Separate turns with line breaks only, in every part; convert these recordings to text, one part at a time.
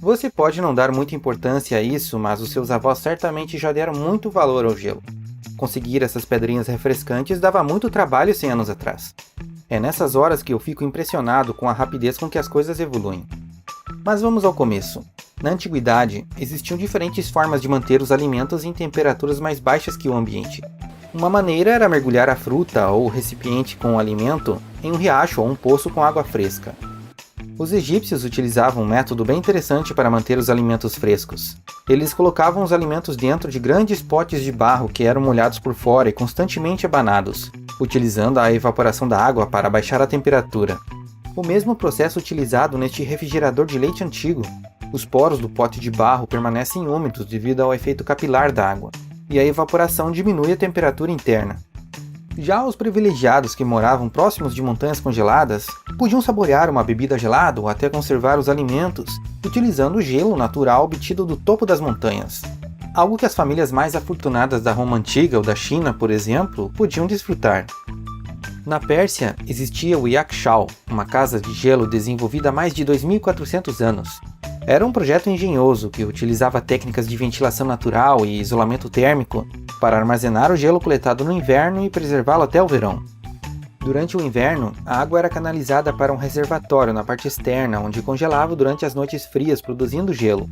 Você pode não dar muita importância a isso, mas os seus avós certamente já deram muito valor ao gelo. Conseguir essas pedrinhas refrescantes dava muito trabalho 100 anos atrás. É nessas horas que eu fico impressionado com a rapidez com que as coisas evoluem. Mas vamos ao começo. Na antiguidade, existiam diferentes formas de manter os alimentos em temperaturas mais baixas que o ambiente. Uma maneira era mergulhar a fruta ou o recipiente com o alimento em um riacho ou um poço com água fresca. Os egípcios utilizavam um método bem interessante para manter os alimentos frescos. Eles colocavam os alimentos dentro de grandes potes de barro que eram molhados por fora e constantemente abanados, utilizando a evaporação da água para baixar a temperatura. O mesmo processo utilizado neste refrigerador de leite antigo. Os poros do pote de barro permanecem úmidos devido ao efeito capilar da água, e a evaporação diminui a temperatura interna. Já os privilegiados que moravam próximos de montanhas congeladas podiam saborear uma bebida gelada ou até conservar os alimentos, utilizando o gelo natural obtido do topo das montanhas. Algo que as famílias mais afortunadas da Roma Antiga ou da China, por exemplo, podiam desfrutar. Na Pérsia, existia o Yakshaw, uma casa de gelo desenvolvida há mais de 2.400 anos. Era um projeto engenhoso que utilizava técnicas de ventilação natural e isolamento térmico para armazenar o gelo coletado no inverno e preservá-lo até o verão. Durante o inverno, a água era canalizada para um reservatório na parte externa, onde congelava durante as noites frias, produzindo gelo.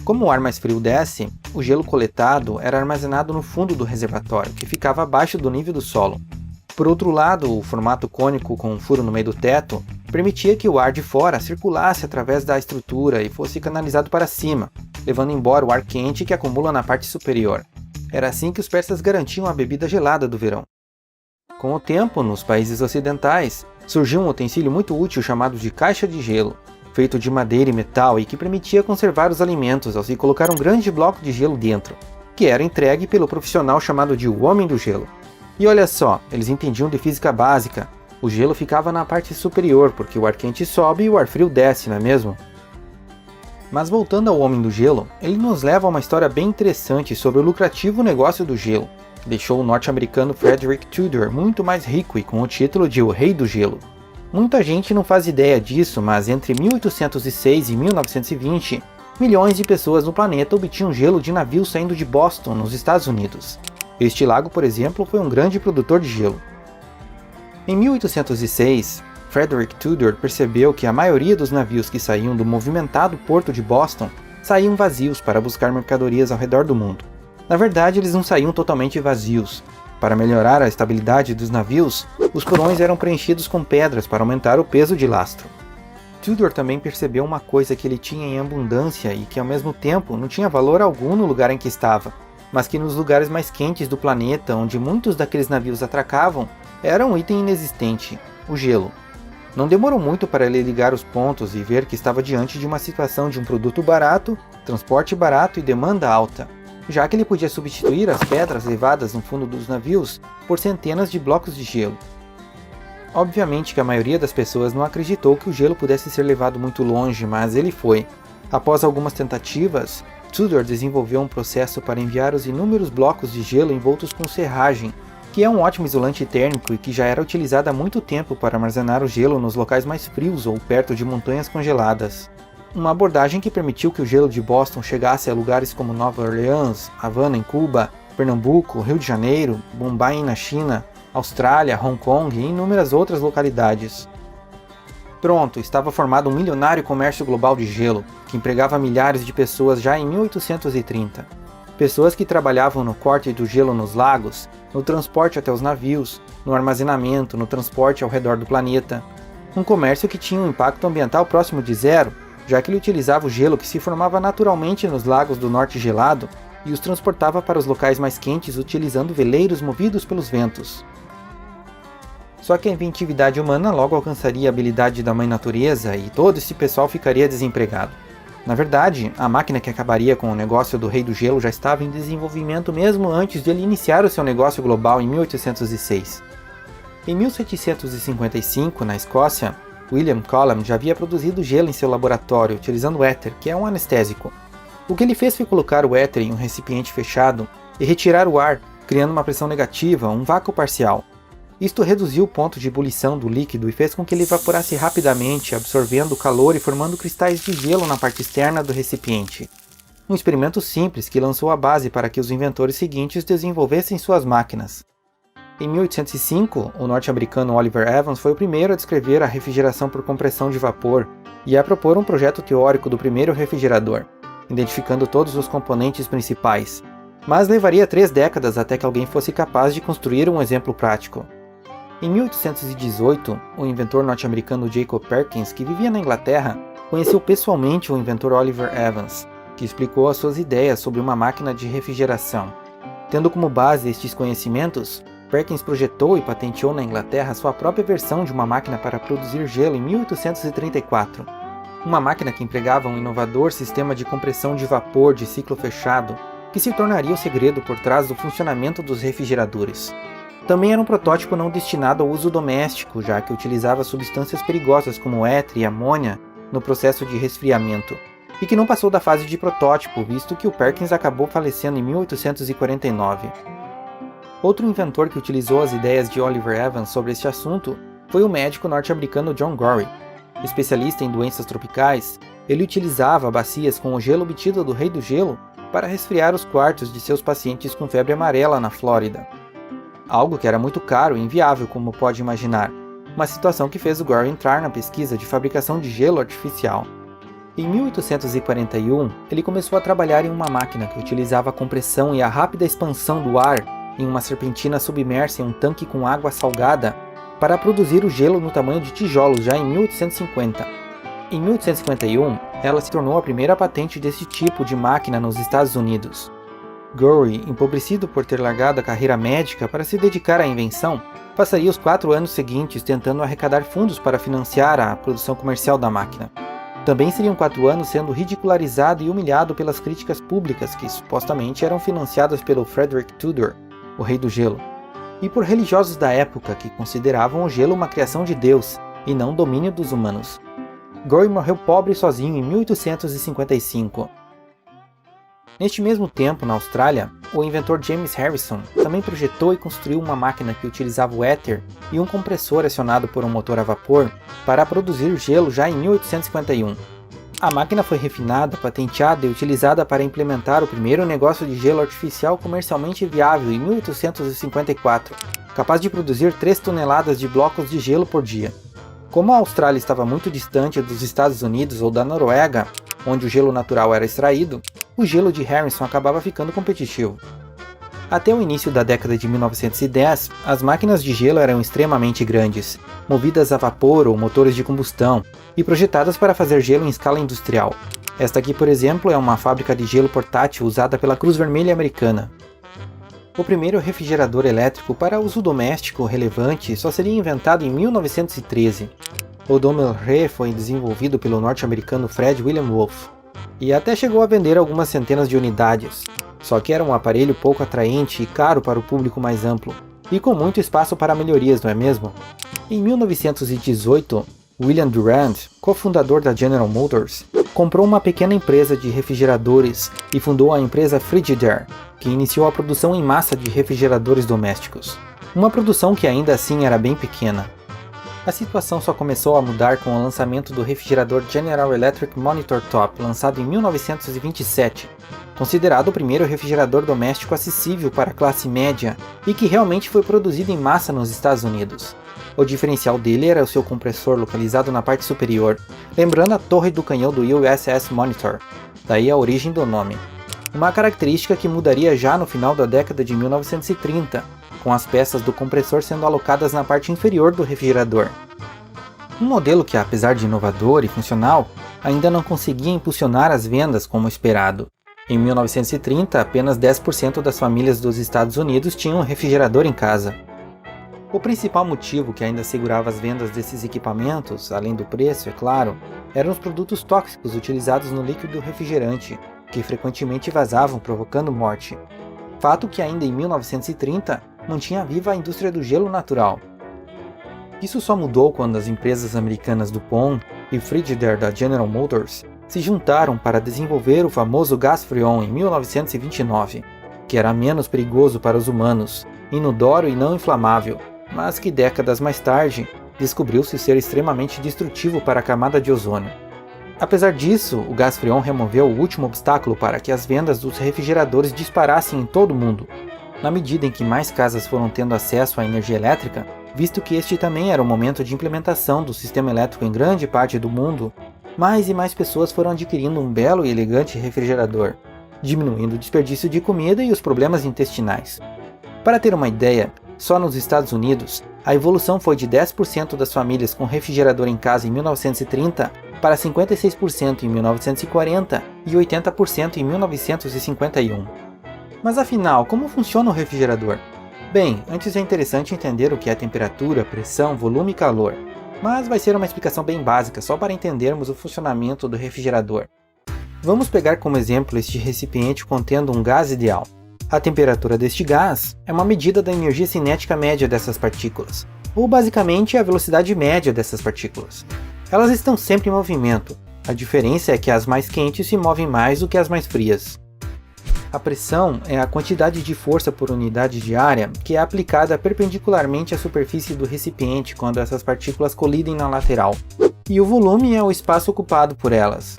Como o ar mais frio desce, o gelo coletado era armazenado no fundo do reservatório, que ficava abaixo do nível do solo. Por outro lado, o formato cônico com um furo no meio do teto permitia que o ar de fora circulasse através da estrutura e fosse canalizado para cima, levando embora o ar quente que acumula na parte superior. Era assim que os persas garantiam a bebida gelada do verão. Com o tempo, nos países ocidentais, surgiu um utensílio muito útil chamado de caixa de gelo, feito de madeira e metal e que permitia conservar os alimentos ao se colocar um grande bloco de gelo dentro, que era entregue pelo profissional chamado de o Homem do Gelo. E olha só, eles entendiam de física básica. O gelo ficava na parte superior, porque o ar quente sobe e o ar frio desce, não é mesmo? Mas voltando ao Homem do Gelo, ele nos leva a uma história bem interessante sobre o lucrativo negócio do gelo, que deixou o norte-americano Frederick Tudor muito mais rico e com o título de o Rei do Gelo. Muita gente não faz ideia disso, mas entre 1806 e 1920, milhões de pessoas no planeta obtinham gelo de navios saindo de Boston, nos Estados Unidos. Este lago, por exemplo, foi um grande produtor de gelo. Em 1806, Frederick Tudor percebeu que a maioria dos navios que saíam do movimentado porto de Boston saíam vazios para buscar mercadorias ao redor do mundo. Na verdade, eles não saíam totalmente vazios. Para melhorar a estabilidade dos navios, os porões eram preenchidos com pedras para aumentar o peso de lastro. Tudor também percebeu uma coisa que ele tinha em abundância e que ao mesmo tempo não tinha valor algum no lugar em que estava, mas que nos lugares mais quentes do planeta, onde muitos daqueles navios atracavam, era um item inexistente: o gelo. Não demorou muito para ele ligar os pontos e ver que estava diante de uma situação de um produto barato, transporte barato e demanda alta, já que ele podia substituir as pedras levadas no fundo dos navios por centenas de blocos de gelo. Obviamente que a maioria das pessoas não acreditou que o gelo pudesse ser levado muito longe, mas ele foi. Após algumas tentativas, Tudor desenvolveu um processo para enviar os inúmeros blocos de gelo envoltos com serragem, que é um ótimo isolante térmico e que já era utilizado há muito tempo para armazenar o gelo nos locais mais frios ou perto de montanhas congeladas. Uma abordagem que permitiu que o gelo de Boston chegasse a lugares como Nova Orleans, Havana em Cuba, Pernambuco, Rio de Janeiro, Bombai na China, Austrália, Hong Kong e inúmeras outras localidades. Pronto, estava formado um milionário comércio global de gelo, que empregava milhares de pessoas já em 1830. Pessoas que trabalhavam no corte do gelo nos lagos, no transporte até os navios, no armazenamento, no transporte ao redor do planeta. Um comércio que tinha um impacto ambiental próximo de zero, já que ele utilizava o gelo que se formava naturalmente nos lagos do norte gelado e os transportava para os locais mais quentes utilizando veleiros movidos pelos ventos. Só que a inventividade humana logo alcançaria a habilidade da mãe natureza e todo esse pessoal ficaria desempregado. Na verdade, a máquina que acabaria com o negócio do Rei do Gelo já estava em desenvolvimento mesmo antes de ele iniciar o seu negócio global em 1806. Em 1755, na Escócia, William Cullen já havia produzido gelo em seu laboratório utilizando éter, que é um anestésico. O que ele fez foi colocar o éter em um recipiente fechado e retirar o ar, criando uma pressão negativa, um vácuo parcial. Isto reduziu o ponto de ebulição do líquido e fez com que ele evaporasse rapidamente, absorvendo o calor e formando cristais de gelo na parte externa do recipiente. Um experimento simples que lançou a base para que os inventores seguintes desenvolvessem suas máquinas. Em 1805, o norte-americano Oliver Evans foi o primeiro a descrever a refrigeração por compressão de vapor e a propor um projeto teórico do primeiro refrigerador, identificando todos os componentes principais. Mas levaria 3 décadas até que alguém fosse capaz de construir um exemplo prático. Em 1818, o inventor norte-americano Jacob Perkins, que vivia na Inglaterra, conheceu pessoalmente o inventor Oliver Evans, que explicou as suas ideias sobre uma máquina de refrigeração. Tendo como base estes conhecimentos, Perkins projetou e patenteou na Inglaterra sua própria versão de uma máquina para produzir gelo em 1834. Uma máquina que empregava um inovador sistema de compressão de vapor de ciclo fechado, que se tornaria o segredo por trás do funcionamento dos refrigeradores. Também era um protótipo não destinado ao uso doméstico, já que utilizava substâncias perigosas como éter e amônia no processo de resfriamento, e que não passou da fase de protótipo, visto que o Perkins acabou falecendo em 1849. Outro inventor que utilizou as ideias de Oliver Evans sobre este assunto foi o médico norte-americano John Gorrie. Especialista em doenças tropicais, ele utilizava bacias com o gelo obtido do Rei do Gelo para resfriar os quartos de seus pacientes com febre amarela na Flórida. Algo que era muito caro e inviável, como pode imaginar, uma situação que fez o Gorrie entrar na pesquisa de fabricação de gelo artificial. Em 1841, ele começou a trabalhar em uma máquina que utilizava a compressão e a rápida expansão do ar em uma serpentina submersa em um tanque com água salgada para produzir o gelo no tamanho de tijolos já em 1850. Em 1851, ela se tornou a primeira patente desse tipo de máquina nos Estados Unidos. Gorrie, empobrecido por ter largado a carreira médica para se dedicar à invenção, passaria os 4 anos seguintes tentando arrecadar fundos para financiar a produção comercial da máquina. Também seriam 4 anos sendo ridicularizado e humilhado pelas críticas públicas que supostamente eram financiadas pelo Frederick Tudor, o Rei do Gelo, e por religiosos da época que consideravam o gelo uma criação de Deus e não domínio dos humanos. Gorrie morreu pobre e sozinho em 1855. Neste mesmo tempo, na Austrália, o inventor James Harrison também projetou e construiu uma máquina que utilizava o éter e um compressor acionado por um motor a vapor para produzir gelo já em 1851. A máquina foi refinada, patenteada e utilizada para implementar o primeiro negócio de gelo artificial comercialmente viável em 1854, capaz de produzir 3 toneladas de blocos de gelo por dia. Como a Austrália estava muito distante dos Estados Unidos ou da Noruega, onde o gelo natural era extraído, o gelo de Harrison acabava ficando competitivo. Até o início da década de 1910, as máquinas de gelo eram extremamente grandes, movidas a vapor ou motores de combustão, e projetadas para fazer gelo em escala industrial. Esta aqui, por exemplo, é uma fábrica de gelo portátil usada pela Cruz Vermelha Americana. O primeiro refrigerador elétrico para uso doméstico relevante só seria inventado em 1913. O Domelré foi desenvolvido pelo norte-americano Fred William Wolf, e até chegou a vender algumas centenas de unidades. Só que era um aparelho pouco atraente e caro para o público mais amplo, e com muito espaço para melhorias, não é mesmo? Em 1918, William Durand, cofundador da General Motors, comprou uma pequena empresa de refrigeradores e fundou a empresa Frigidaire, que iniciou a produção em massa de refrigeradores domésticos. Uma produção que ainda assim era bem pequena. A situação só começou a mudar com o lançamento do refrigerador General Electric Monitor Top, lançado em 1927, considerado o primeiro refrigerador doméstico acessível para a classe média e que realmente foi produzido em massa nos Estados Unidos. O diferencial dele era o seu compressor localizado na parte superior, lembrando a torre do canhão do USS Monitor, daí a origem do nome. Uma característica que mudaria já no final da década de 1930, com as peças do compressor sendo alocadas na parte inferior do refrigerador. Um modelo que, apesar de inovador e funcional, ainda não conseguia impulsionar as vendas como esperado. Em 1930, apenas 10% das famílias dos Estados Unidos tinham um refrigerador em casa. O principal motivo que ainda segurava as vendas desses equipamentos, além do preço, é claro, eram os produtos tóxicos utilizados no líquido refrigerante, que frequentemente vazavam, provocando morte. Fato que ainda em 1930 mantinha viva a indústria do gelo natural. Isso só mudou quando as empresas americanas DuPont e Frigidaire da General Motors se juntaram para desenvolver o famoso gás Freon em 1929, que era menos perigoso para os humanos, inodoro e não inflamável, mas que décadas mais tarde descobriu-se ser extremamente destrutivo para a camada de ozônio. Apesar disso, o gás freon removeu o último obstáculo para que as vendas dos refrigeradores disparassem em todo o mundo. Na medida em que mais casas foram tendo acesso à energia elétrica, visto que este também era o momento de implementação do sistema elétrico em grande parte do mundo, mais e mais pessoas foram adquirindo um belo e elegante refrigerador, diminuindo o desperdício de comida e os problemas intestinais. Para ter uma ideia, só nos Estados Unidos, a evolução foi de 10% das famílias com refrigerador em casa em 1930 para 56% em 1940 e 80% em 1951. Mas afinal, como funciona o refrigerador? Bem, antes é interessante entender o que é temperatura, pressão, volume e calor, mas vai ser uma explicação bem básica só para entendermos o funcionamento do refrigerador. Vamos pegar como exemplo este recipiente contendo um gás ideal. A temperatura deste gás é uma medida da energia cinética média dessas partículas, ou basicamente a velocidade média dessas partículas. Elas estão sempre em movimento, a diferença é que as mais quentes se movem mais do que as mais frias. A pressão é a quantidade de força por unidade de área que é aplicada perpendicularmente à superfície do recipiente quando essas partículas colidem na lateral, e o volume é o espaço ocupado por elas.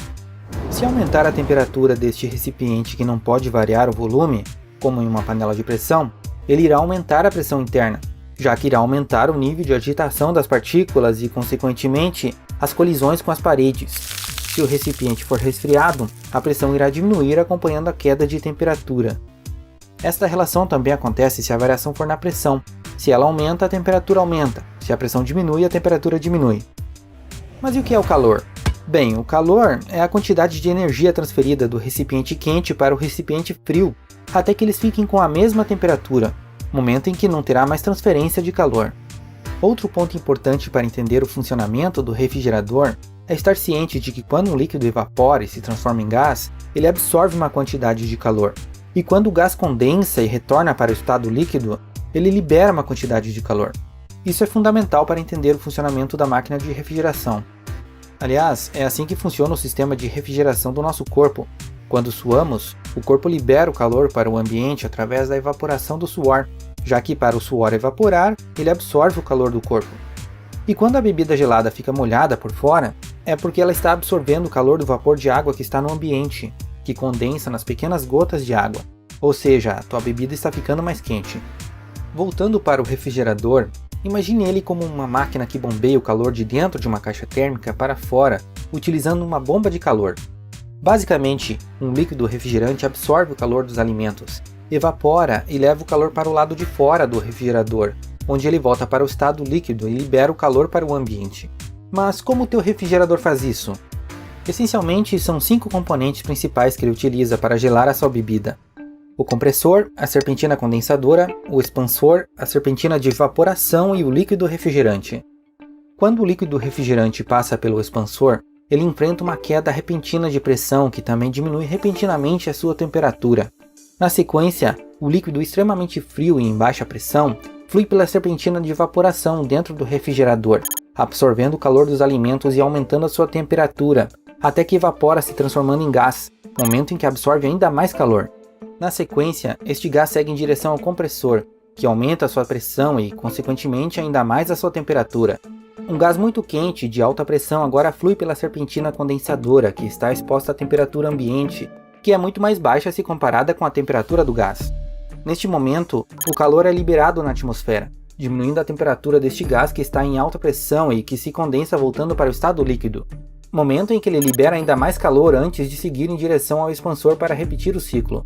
Se aumentar a temperatura deste recipiente que não pode variar o volume, como em uma panela de pressão, ele irá aumentar a pressão interna, já que irá aumentar o nível de agitação das partículas e, consequentemente, as colisões com as paredes. Se o recipiente for resfriado, a pressão irá diminuir acompanhando a queda de temperatura. Esta relação também acontece se a variação for na pressão. Se ela aumenta, a temperatura aumenta. Se a pressão diminui, a temperatura diminui. Mas e o que é o calor? Bem, o calor é a quantidade de energia transferida do recipiente quente para o recipiente frio, até que eles fiquem com a mesma temperatura, momento em que não terá mais transferência de calor. Outro ponto importante para entender o funcionamento do refrigerador é estar ciente de que quando um líquido evapora e se transforma em gás, ele absorve uma quantidade de calor. E quando o gás condensa e retorna para o estado líquido, ele libera uma quantidade de calor. Isso é fundamental para entender o funcionamento da máquina de refrigeração. Aliás, é assim que funciona o sistema de refrigeração do nosso corpo. Quando suamos, o corpo libera o calor para o ambiente através da evaporação do suor, já que para o suor evaporar, ele absorve o calor do corpo. E quando a bebida gelada fica molhada por fora, é porque ela está absorvendo o calor do vapor de água que está no ambiente, que condensa nas pequenas gotas de água, ou seja, a tua bebida está ficando mais quente. Voltando para o refrigerador, imagine ele como uma máquina que bombeia o calor de dentro de uma caixa térmica para fora, utilizando uma bomba de calor. Basicamente, um líquido refrigerante absorve o calor dos alimentos, evapora e leva o calor para o lado de fora do refrigerador, onde ele volta para o estado líquido e libera o calor para o ambiente. Mas como o teu refrigerador faz isso? Essencialmente, são 5 componentes principais que ele utiliza para gelar a sua bebida: o compressor, a serpentina condensadora, o expansor, a serpentina de evaporação e o líquido refrigerante. Quando o líquido refrigerante passa pelo expansor, ele enfrenta uma queda repentina de pressão que também diminui repentinamente a sua temperatura. Na sequência, o líquido extremamente frio e em baixa pressão flui pela serpentina de evaporação dentro do refrigerador, absorvendo o calor dos alimentos e aumentando a sua temperatura, até que evapora se transformando em gás, momento em que absorve ainda mais calor. Na sequência, este gás segue em direção ao compressor, que aumenta a sua pressão e, consequentemente, ainda mais a sua temperatura. Um gás muito quente de alta pressão agora flui pela serpentina condensadora, que está exposta à temperatura ambiente, que é muito mais baixa se comparada com a temperatura do gás. Neste momento, o calor é liberado na atmosfera, diminuindo a temperatura deste gás que está em alta pressão e que se condensa voltando para o estado líquido, momento em que ele libera ainda mais calor antes de seguir em direção ao expansor para repetir o ciclo.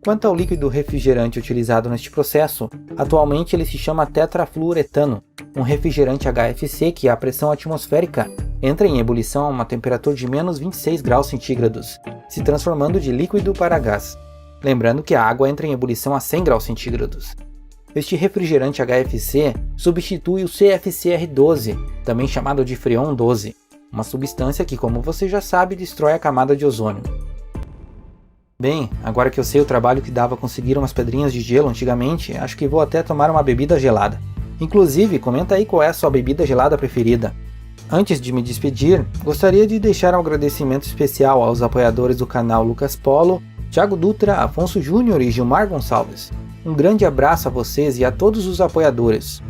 Quanto ao líquido refrigerante utilizado neste processo, atualmente ele se chama tetrafluoretano, um refrigerante HFC que a pressão atmosférica entra em ebulição a uma temperatura de menos 26 graus centígrados, se transformando de líquido para gás. Lembrando que a água entra em ebulição a 100 graus centígrados. Este refrigerante HFC substitui o CFCr12, também chamado de Freon 12, uma substância que, como você já sabe, destrói a camada de ozônio. Bem, agora que eu sei o trabalho que dava conseguir umas pedrinhas de gelo antigamente, acho que vou até tomar uma bebida gelada. Inclusive, comenta aí qual é a sua bebida gelada preferida. Antes de me despedir, gostaria de deixar um agradecimento especial aos apoiadores do canal Lucas Polo, Thiago Dutra, Afonso Júnior e Gilmar Gonçalves. Um grande abraço a vocês e a todos os apoiadores.